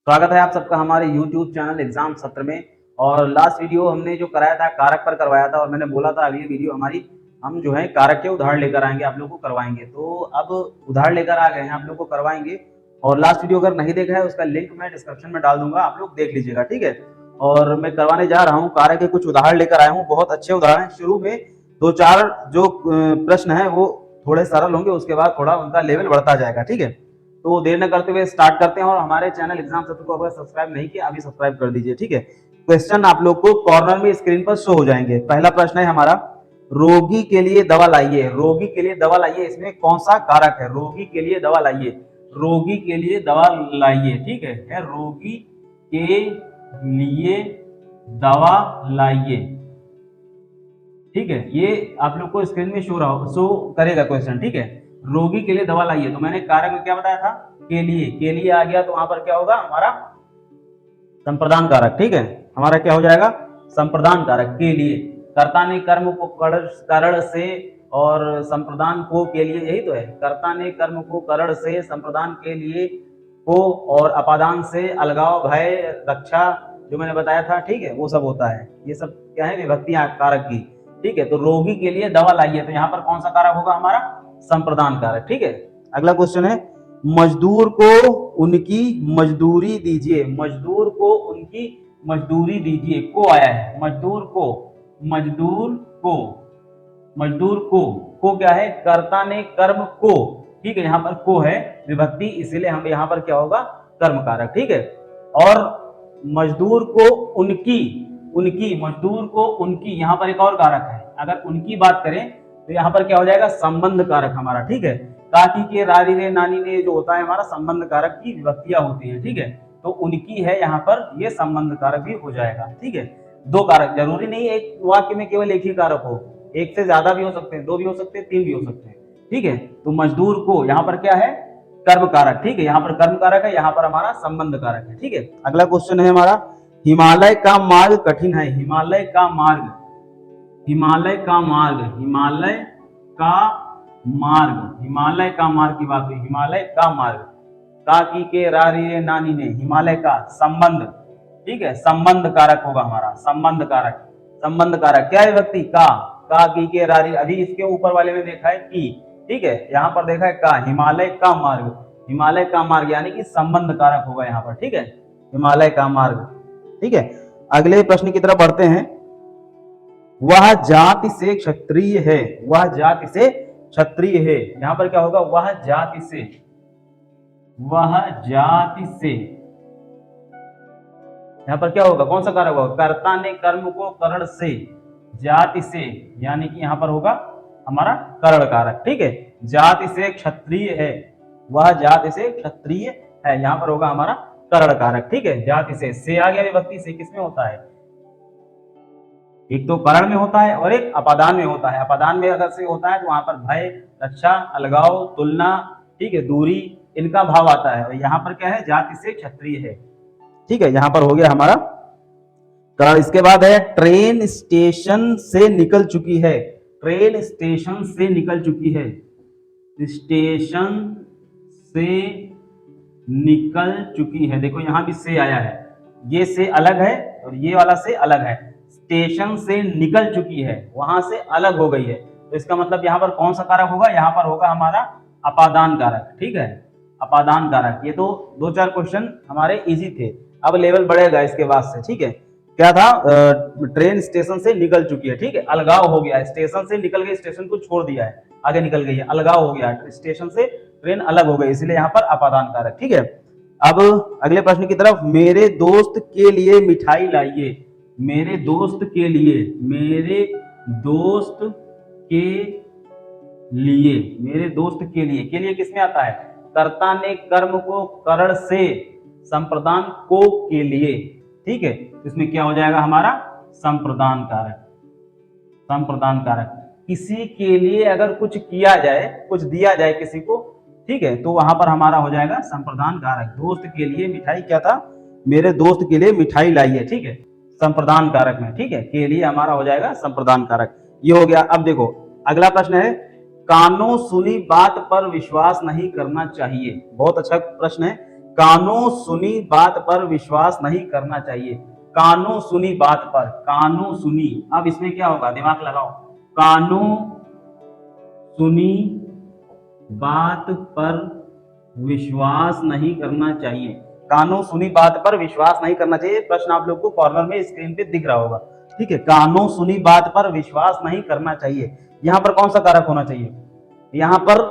स्वागत है आप सबका हमारे YouTube चैनल एग्जाम सत्र में। और लास्ट वीडियो हमने जो कराया था कारक पर करवाया था और मैंने बोला था अगली वीडियो हमारी हम जो है कारक के उदाहरण लेकर आएंगे, आप लोगों को करवाएंगे। तो अब उदाहरण लेकर आ गए हैं, आप लोगों को करवाएंगे। और लास्ट वीडियो अगर नहीं देखा है उसका लिंक मैं डिस्क्रिप्शन में डाल दूंगा, आप लोग देख लीजिएगा, ठीक है। और मैं करवाने जा रहा हूँ, कारक के कुछ उदाहरण लेकर आया हूँ, बहुत अच्छे उदाहरण हैं। शुरू में दो चार जो प्रश्न है वो थोड़े सरल होंगे, उसके बाद थोड़ा उनका लेवल बढ़ता जाएगा, ठीक है। तो देर न करते हुए स्टार्ट करते हैं। और हमारे चैनल एग्जाम सत्र को अगर सब्सक्राइब नहीं किया अभी सब्सक्राइब कर दीजिए, ठीक है। क्वेश्चन आप लोग को कॉर्नर में स्क्रीन पर शो हो जाएंगे। पहला प्रश्न है हमारा, रोगी के लिए दवा लाइए। रोगी के लिए दवा लाइए, इसमें कौन सा कारक है? रोगी के लिए दवा लाइए, रोगी के लिए दवा लाइए, ठीक है। रोगी के लिए दवा लाइए, ठीक है। ये आप लोग को स्क्रीन में शो करेगा क्वेश्चन, ठीक है। रोगी के लिए दवा लाइए, तो मैंने कारक में क्या बताया था? के लिए आ गया, तो वहां पर क्या होगा हमारा? संप्रदान कारक, ठीक है। हमारा क्या हो जाएगा? संप्रदान कारक। के लिए, कर्ता ने कर्म को करण से और संप्रदान को के लिए, यही तो है। कर्ता ने कर्म को करण से, संप्रदान के लिए को, और अपादान से अलगाव, भय, रक्षा, जो मैंने बताया था, ठीक है, वो सब होता है। ये सब क्या है? विभक्तियां कारक की, ठीक है। तो रोगी के लिए दवा लाइए, तो यहाँ पर कौन सा कारक होगा हमारा? संप्रदान कारक, ठीक है। अगला क्वेश्चन है, मजदूर को उनकी मजदूरी दीजिए। मजदूर को उनकी मजदूरी दीजिए, को आया है। मजदूर को, मजदूर को, मजदूर को क्या है? कर्ता ने कर्म को, ठीक है। यहाँ पर को है विभक्ति, इसीलिए हम यहाँ पर क्या होगा? कर्म कारक, ठीक है। और मजदूर को उनकी, मजदूर को उनकी, यहाँ पर एक और कारक है। अगर उनकी बात करें तो यहाँ पर क्या हो जाएगा? संबंध कारक हमारा, ठीक है। काकी के, रारी ने, नानी ने, जो होता है हमारा संबंध कारक की विभक्तियां होती है, ठीक है। तो उनकी है यहाँ पर, ये संबंध कारक भी हो जाएगा, ठीक है। दो कारक, जरूरी नहीं एक वाक्य में केवल एक ही कारक हो, एक से ज्यादा भी हो सकते हैं, दो भी हो सकते हैं, तीन भी हो सकते हैं, ठीक है। तो मजदूर को यहाँ पर क्या है? कर्म कारक, ठीक है। यहाँ पर कर्म कारक है, यहाँ पर हमारा संबंध कारक है, ठीक है। अगला क्वेश्चन है हमारा, हिमालय का मार्ग कठिन है। हिमालय का मार्ग, हिमालय का मार्ग, हिमालय का मार्ग, हिमालय का मार्ग की बात हुई। हिमालय का मार्ग, काकी के, रारी ने, नानी ने, हिमालय का संबंध, ठीक है। संबंध कारक होगा हमारा, संबंध कारक। संबंध कारक क्या है? विभक्ति का की के, रारी। अभी इसके ऊपर वाले में देखा है की, ठीक है। यहाँ पर देखा है का। हिमालय का मार्ग, हिमालय का मार्ग यानी कि संबंध कारक होगा यहाँ पर, ठीक है। हिमालय का मार्ग, ठीक है। अगले प्रश्न की तरफ बढ़ते हैं, वह जाति से क्षत्रिय है। वह जाति से क्षत्रिय है, यहां पर क्या होगा? वह जाति से, वह जाति से, यहां पर क्या होगा? कौन सा कारक होगा? कर्ता ने कर्म को करण से, जाति से, यानी कि यहां पर होगा हमारा करण कारक, ठीक है। जाति से क्षत्रिय है, वह जाति से क्षत्रिय है, यहां पर होगा हमारा करण कारक, ठीक है। जाति से आ गया विभक्ति। से किसमें होता है? एक तो करण में होता है और एक अपादान में होता है। अपादान में अगर से होता है तो वहां पर भय, रक्षा, अलगाव, तुलना, ठीक है, दूरी, इनका भाव आता है। और यहाँ पर क्या है? जाति से क्षत्रिय है, ठीक है। यहाँ पर हो गया हमारा करण। इसके बाद है, ट्रेन स्टेशन से निकल चुकी है। ट्रेन स्टेशन से निकल चुकी है, स्टेशन से निकल चुकी है। देखो यहाँ भी से आया है, ये से अलग है और ये वाला से अलग है। स्टेशन से निकल चुकी है, वहां से अलग हो गई है, तो इसका मतलब यहाँ पर कौन सा कारक होगा? यहाँ पर होगा हमारा अपादान कारक, ठीक है। अपादान कारक। ये तो दो चार क्वेश्चन हमारे इजी थे, अब लेवल बढ़ेगा इसके बाद से, ठीक है। क्या था? ट्रेन स्टेशन से निकल चुकी है, ठीक है। अलगाव हो गया है, स्टेशन से निकल गई, स्टेशन को छोड़ दिया है, आगे निकल गई है, अलगाव हो गया है, स्टेशन से ट्रेन अलग हो गई, इसलिए यहाँ पर अपादान कारक, ठीक है। अब अगले प्रश्न की तरफ, मेरे दोस्त के लिए मिठाई लाइए। मेरे दोस्त के लिए, मेरे दोस्त के लिए, मेरे दोस्त के लिए किसमें आता है? कर्ता ने कर्म को करण से, संप्रदान को के लिए, ठीक है। इसमें क्या हो जाएगा हमारा? संप्रदान कारक, संप्रदान कारक। किसी के लिए अगर कुछ किया जाए, कुछ दिया जाए किसी को, ठीक है, तो वहां पर हमारा हो जाएगा संप्रदान कारक। दोस्त के लिए मिठाई, क्या था? मेरे दोस्त के लिए मिठाई लाइए, ठीक है, संप्रदान कारक में, ठीक है। के लिए हमारा हो जाएगा संप्रदान कारक, ये हो गया। अब देखो अगला प्रश्न है, कानों सुनी बात पर विश्वास नहीं करना चाहिए। बहुत अच्छा प्रश्न है। कानों सुनी बात पर विश्वास नहीं करना चाहिए। कानों सुनी बात पर, कानों सुनी, अब इसमें क्या होगा, दिमाग लगाओ। कानों सुनी बात पर विश्वास नहीं करना चाहिए। कानों सुनी बात पर विश्वास नहीं करना चाहिए। प्रश्न आप लोग को कॉर्नर में स्क्रीन पे दिख रहा होगा, ठीक है। कानों सुनी बात पर विश्वास नहीं करना चाहिए। यहां पर कौन सा कारक होना चाहिए? यहां पर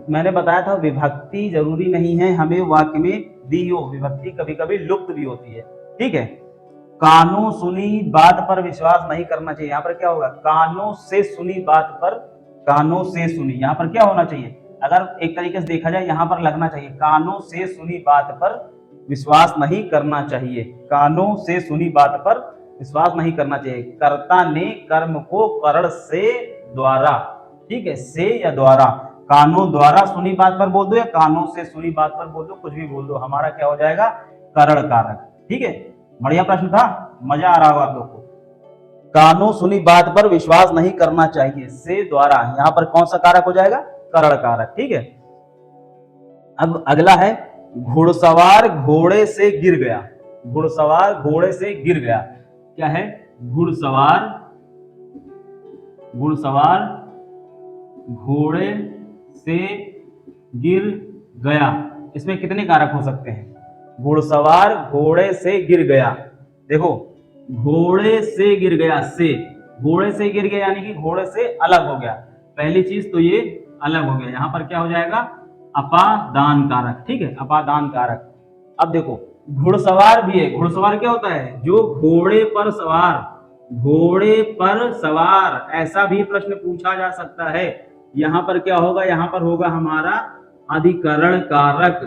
मैंने बताया था विभक्ति जरूरी नहीं है हमें वाक्य में दी हो, विभक्ति कभी कभी लुप्त भी होती है, ठीक है। कानों सुनी बात पर विश्वास नहीं करना चाहिए। यहां पर क्या होगा, कानों से सुनी बात पर, कानों से सुनी, यहां पर क्या होना चाहिए, अगर एक तरीके से देखा जाए यहां पर लगना चाहिए कानों से सुनी बात पर विश्वास नहीं करना चाहिए। कानों से सुनी बात पर विश्वास नहीं करना चाहिए। कर्ता ने कर्म को करण से द्वारा, ठीक है, से या द्वारा, कानों द्वारा सुनी बात पर बोल दो या कानों से सुनी बात पर बोल दो, कुछ भी बोल दो, हमारा क्या हो जाएगा, करण कारक, ठीक है। बढ़िया प्रश्न था, मजा आ रहा होगा आप लोग को। कानों सुनी बात पर विश्वास नहीं करना चाहिए, से द्वारा, यहां पर कौन सा कारक हो जाएगा, करण कारक, ठीक है। अब अगला है घुड़सवार घोड़े से गिर गया। घुड़सवार घोड़े से गिर गया, क्या है, घुड़सवार, घुड़सवार घोड़े से गिर गया। इसमें कितने कारक हो सकते हैं, घुड़सवार घोड़े से गिर गया, देखो घोड़े से गिर गया, से, घोड़े से गिर गया यानी कि घोड़े से अलग हो गया, पहली चीज तो ये अलग हो गया, यहां पर क्या हो जाएगा, अपादान कारक, ठीक है, अपादान कारक। अब देखो घुड़सवार भी है, घुड़सवार क्या होता है, जो घोड़े पर सवार, घोड़े पर सवार, ऐसा भी प्रश्न पूछा जा सकता है। यहां पर क्या होगा, यहां पर होगा हमारा अधिकरण कारक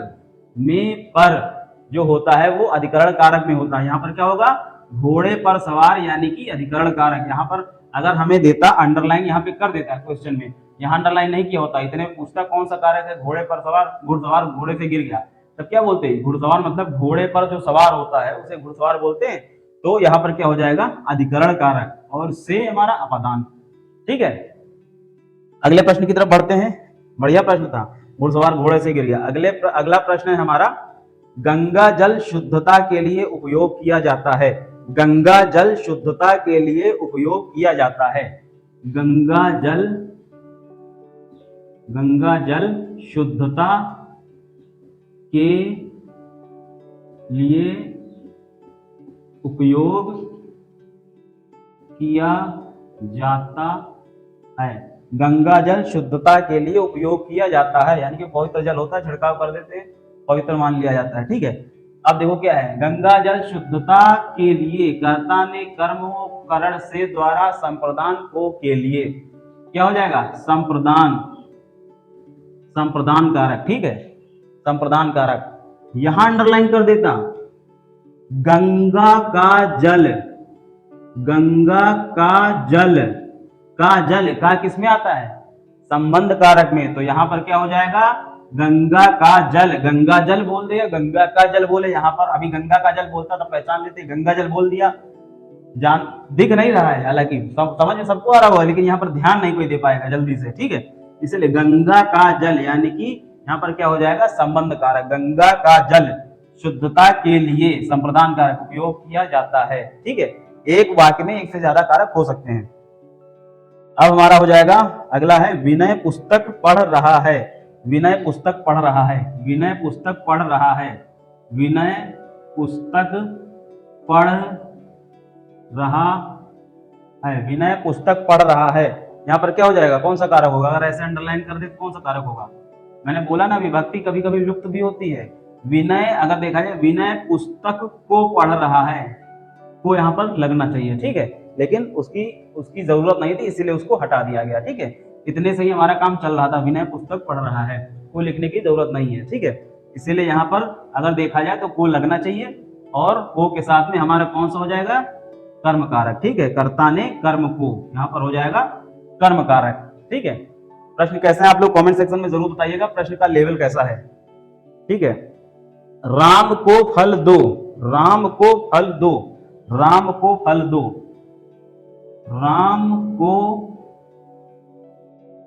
में, पर जो होता है वो अधिकरण कारक में होता है। यहां पर क्या होगा, घोड़े पर सवार यानी कि अधिकरण कारक। यहां पर अगर हमें देता अंडरलाइन, यहां पे कर देता है क्वेश्चन में, यहां अंडरलाइन नहीं किया होता, इतने में पूछता कौन सा कारक है, घोड़े पर सवार, घुड़सवार घोड़े से गिर गया, तब क्या बोलते हैं, घुड़सवार मतलब घोड़े पर जो सवार होता है उसे घुड़सवार बोलते हैं। तो यहाँ पर क्या हो जाएगा, अधिकरण कारक, और से हमारा अपादान, ठीक है। अगले प्रश्न की तरफ बढ़ते हैं, बढ़िया प्रश्न था, घुड़सवार घोड़े से गिर गया। अगला प्रश्न है हमारा, गंगा जल शुद्धता के लिए उपयोग किया जाता है। गंगा जल शुद्धता के लिए उपयोग किया जाता है। गंगा जल, गंगा जल शुद्धता के लिए उपयोग किया जाता है। गंगा जल शुद्धता के लिए उपयोग किया जाता है, यानी कि पवित्र जल होता है, छिड़काव कर देते हैं, पवित्र मान लिया जाता है, ठीक है। अब देखो क्या है, गंगा जल शुद्धता के लिए, कर्ता ने कर्म को करण से द्वारा संप्रदान को के लिए, क्या हो जाएगा, संप्रदान, संप्रदान कारक, ठीक है, संप्रदान कारक। यहां अंडरलाइन कर देता, गंगा का जल, गंगा का जल, का जल, का किसमें आता है, संबंध कारक में, तो यहां पर क्या हो जाएगा, गंगा का जल, गंगा जल बोल दिया, गंगा का जल बोले, यहां पर अभी गंगा का जल बोलता तो पहचान लेते, गंगा जल बोल दिया, जान दिख नहीं रहा है, हालांकि समझ में सबको आ रहा होगा, लेकिन यहाँ पर ध्यान नहीं कोई दे पाएगा जल्दी से, ठीक है। इसलिए गंगा का जल यानी कि यहाँ पर क्या हो जाएगा, संबंध कारक, गंगा का जल शुद्धता के लिए संप्रदान कारक उपयोग किया जाता है, ठीक है। एक वाक्य में एक से ज्यादा कारक हो सकते हैं। अब हमारा हो जाएगा अगला है, विनय पुस्तक पढ़ रहा है। विनय पुस्तक पढ़ रहा है, विनय पुस्तक पढ़ रहा है, विनय पुस्तक पढ़ रहा है, विनय पुस्तक पढ़ रहा है। यहाँ पर क्या हो जाएगा, कौन सा कारक होगा, अगर ऐसे अंडरलाइन कर दे तो कौन सा कारक होगा, मैंने बोला ना विभक्ति कभी कभी लुप्त भी होती है। विनय अगर देखा जाए, विनय पुस्तक को पढ़ रहा है, को यहाँ पर लगना चाहिए, ठीक है, लेकिन उसकी जरूरत नहीं थी, इसीलिए उसको हटा दिया गया, ठीक है। इतने से ही हमारा काम चल रहा था, विनय पुस्तक पढ़ रहा है, को लिखने की जरूरत नहीं है, ठीक है। इसीलिए यहाँ पर अगर देखा जाए तो को लगना चाहिए, और को के साथ में हमारा कौन सा हो जाएगा, कर्म कारक, ठीक है, कर्ता ने कर्म को, यहाँ पर हो जाएगा कर्म कारक, ठीक है। प्रश्न कैसा है आप लोग कमेंट सेक्शन में जरूर बताइएगा, प्रश्न का लेवल कैसा है, ठीक है। राम को फल दो, राम को फल दो, राम को फल दो, राम को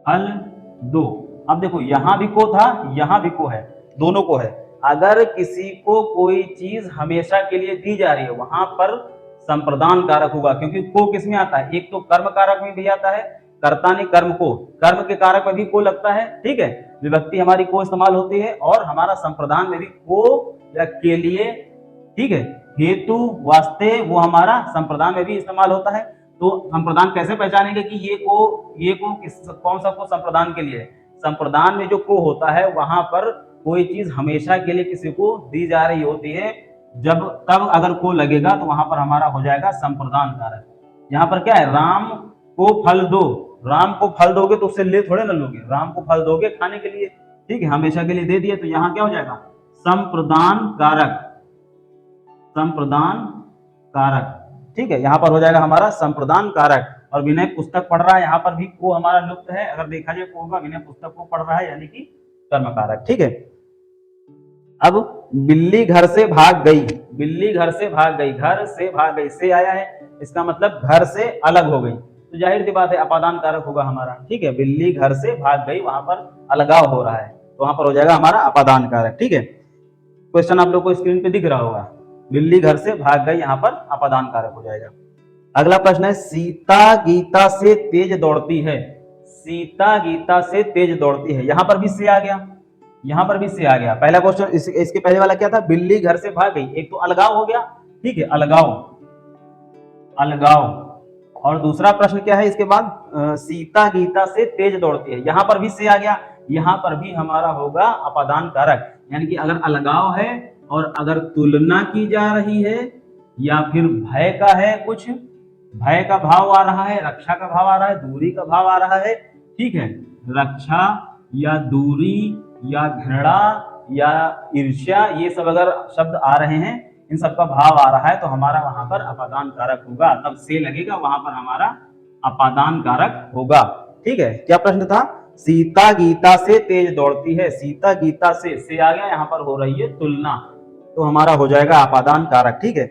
फल दो। अब देखो यहां भी को था, यहां भी को है, दोनों को है। अगर किसी को कोई चीज हमेशा के लिए दी जा रही है वहां पर संप्रदान कारक होगा, क्योंकि को किसमें आता है, एक तो कर्म कारक में भी आता है, कर्ता ने कर्म को, कर्म के कारक में भी को लगता है, ठीक है, विभक्ति हमारी को इस्तेमाल होती है, और हमारा संप्रदान में भी को या के लिए, ठीक है, हेतु वास्ते वो हमारा संप्रदान में भी इस्तेमाल होता है। तो संप्रदान कैसे पहचानेंगे कि ये को कौन सा को संप्रदान के लिए है? संप्रदान में जो को होता है वहां पर कोई चीज हमेशा के लिए किसी को दी जा रही होती है, जब तब अगर को लगेगा तो वहां पर हमारा हो जाएगा संप्रदान कारक। यहाँ पर क्या है, राम को फल दो, राम को फल दोगे तो उससे ले थोड़े ना लोगे, राम को फल दोगे खाने के लिए, ठीक है, हमेशा के लिए दे दिए, तो यहाँ क्या हो जाएगा, संप्रदान कारक, संप्रदान कारक, ठीक है, यहाँ पर हो जाएगा हमारा संप्रदान कारक। और विनय पुस्तक पढ़ रहा है, यहाँ पर भी को हमारा लुप्त है, अगर देखा जाए को होगा, विनय पुस्तक को पढ़ रहा है यानी कि कर्म कारक, ठीक है। अब बिल्ली घर से भाग गई, बिल्ली घर से भाग गई, घर से भाग गई से आया है, इसका मतलब घर से अलग हो गई, तो जाहिर सी बात है अपादान कारक होगा हमारा, ठीक है, बिल्ली घर से भाग गई, वहां पर अलगाव हो रहा है, तो वहां पर हो जाएगा हमारा अपादान कारक, ठीक है। क्वेश्चन आप लोग को स्क्रीन पे दिख रहा होगा, बिल्ली घर से भाग गई, यहाँ पर अपादान कारक हो जाएगा। अगला प्रश्न है, सीता गीता से तेज दौड़ती है, सीता गीता से तेज दौड़ती है, यहां पर भी से आ गया, यहां पर भी से आ गया। पहला क्वेश्चन इसके पहले वाला क्या था, बिल्ली घर से भाग गई, एक तो अलगाव हो गया, ठीक है, अलगाव, अलगाव, और दूसरा प्रश्न क्या है इसके बाद, सीता गीता से तेज दौड़ती है, यहां पर भी से आ गया, यहां पर भी हमारा होगा अपादान कारक, यानी कि अगर अलगाव है और अगर तुलना की जा रही है या फिर भय का है, कुछ भय का भाव आ रहा है, रक्षा का भाव आ रहा है, दूरी का भाव आ रहा है, ठीक है, रक्षा या दूरी या घृणा या ईर्ष्या, ये सब अगर शब्द आ रहे हैं, इन सब का भाव आ रहा है, तो हमारा वहां पर अपादान कारक होगा, तब से लगेगा, वहां पर हमारा अपादान कारक होगा, ठीक है। क्या प्रश्न था, सीता गीता से तेज दौड़ती है, सीता गीता से आ गया, यहाँ पर हो रही है तुलना, तो हमारा हो जाएगा अपादान कारक, ठीक है।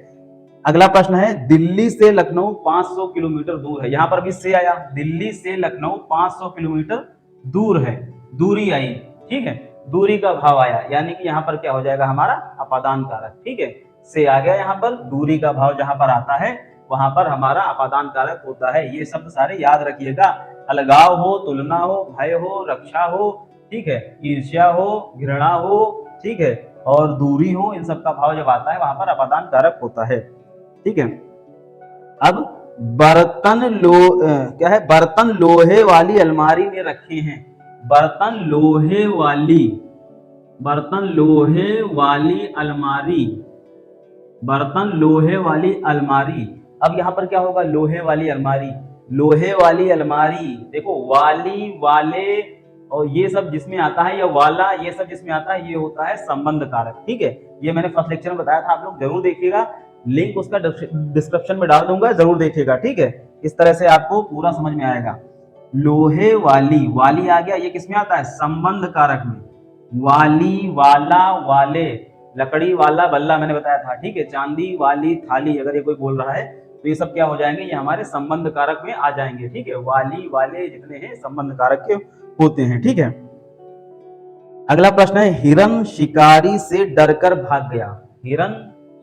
अगला प्रश्न है, दिल्ली से लखनऊ 500 किलोमीटर दूर है, यहां पर भी से आया, दिल्ली से लखनऊ 500 किलोमीटर दूर है, दूरी आई, ठीक है, दूरी का भाव आया, यानी कि यहाँ पर क्या हो जाएगा हमारा अपादान कारक, ठीक है, से आ गया, यहाँ पर दूरी का भाव जहां पर आता है वहां पर हमारा अपादान कारक होता है। ये शब्द सारे याद रखिएगा, अलगाव हो, तुलना हो, भय हो, रक्षा हो, ठीक है, ईर्ष्या हो, घृणा हो, ठीक है, और दूरी हो, इन सब का भाव जब आता है वहां पर अपादान कारक होता है, ठीक है। अब क्या है, बर्तन लोहे वाली अलमारी में रखे हैं, बर्तन लोहे वाली, बर्तन लोहे वाली अलमारी, बर्तन लोहे वाली अलमारी, अब यहां पर क्या होगा, लोहे वाली अलमारी, लोहे वाली अलमारी, देखो वाली, वाले, और ये सब जिसमें आता है, या वाला, ये सब जिसमें आता है, ये होता है संबंध कारक, ठीक है, ये मैंने फर्स्ट लेक्चर में बताया था, आप लोग जरूर देखिएगा, लिंक उसका डिस्क्रिप्शन में डाल दूंगा, जरूर देखिएगा, ठीक है, इस तरह से आपको पूरा समझ में आएगा। लोहे वाली, वाली आ गया, ये किसमें आता है, संबंध कारक में, वाली, वाला, वाले, लकड़ी वाला बल्ला मैंने बताया था, ठीक है, चांदी वाली थाली, अगर ये कोई बोल रहा है तो ये सब क्या हो जाएंगे, ये हमारे संबंध कारक में आ जाएंगे, ठीक है, वाली, वाले जितने हैं संबंध कारक के होते हैं, ठीक है। अगला प्रश्न है, हिरन शिकारी से डरकर भाग गया, हिरन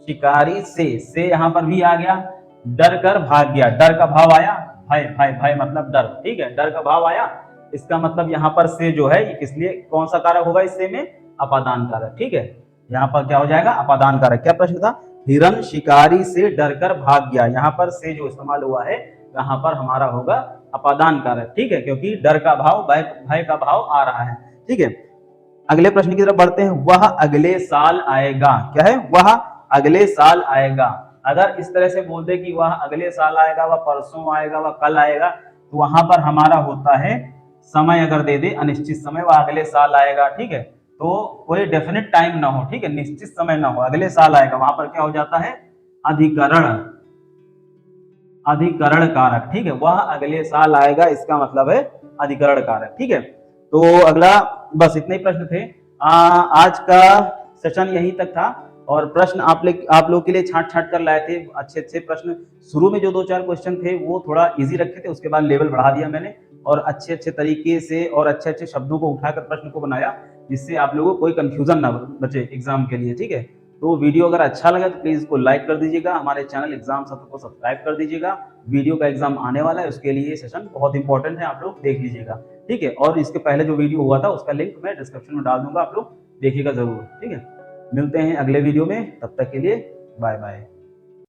शिकारी से यहां पर भी आ गया, डर कर भाग गया, डर का भाव आया, भय, भय, भय मतलब डर, ठीक है, डर का भाव आया, इसका मतलब यहाँ पर से जो है इसलिए कौन सा कारक होगा, इससे में अपादान कारक, ठीक है, यहाँ पर क्या हो जाएगा अपादान कारक। क्या प्रश्न था, हिरन शिकारी से डरकर भाग गया, यहाँ पर से जो इस्तेमाल हुआ है यहाँ पर हमारा होगा अपादान कारक, ठीक है, क्योंकि डर का भाव, भय का भाव आ रहा है, ठीक है। अगले प्रश्न की तरफ बढ़ते हैं, वह अगले साल आएगा, क्या है, वह अगले साल आएगा, अगर इस तरह से बोल दे कि वह अगले साल आएगा, वह परसों आएगा, वह कल आएगा, तो वहां पर हमारा होता है समय, अगर दे दे अनिश्चित समय, वह अगले साल आएगा, ठीक है, तो कोई डेफिनेट टाइम ना हो, ठीक है, निश्चित समय ना हो, अगले साल आएगा, वहां पर क्या हो जाता है अधिकरण, अधिकरण कारक, ठीक है, वह अगले साल आएगा, इसका मतलब है अधिकरण कारक, ठीक है। तो अगला बस इतने ही प्रश्न थे, आज का सेशन यहीं तक था, और प्रश्न आप लोग के लिए छांट छांट कर लाए थे, अच्छे अच्छे प्रश्न, शुरू में जो 2-4 क्वेश्चन थे वो थोड़ा इजी रखे थे, उसके बाद लेवल बढ़ा दिया मैंने, और अच्छे अच्छे तरीके से और अच्छे अच्छे शब्दों को उठाकर प्रश्न को बनाया, जिससे आप लोगों को कोई कंफ्यूजन ना बचे एग्जाम के लिए, ठीक है। तो वीडियो अगर अच्छा लगा तो प्लीज़ इसको लाइक कर दीजिएगा, हमारे चैनल एग्जाम सत्र को सब्सक्राइब कर दीजिएगा। वीडियो का एग्जाम आने वाला है, उसके लिए ये सेशन बहुत इंपॉर्टेंट है, आप लोग देख लीजिएगा, ठीक है। और इसके पहले जो वीडियो हुआ था उसका लिंक मैं डिस्क्रिप्शन में डाल दूंगा, आप लोग देखिएगा ज़रूर, ठीक है। मिलते हैं अगले वीडियो में, तब तक के लिए बाय बाय।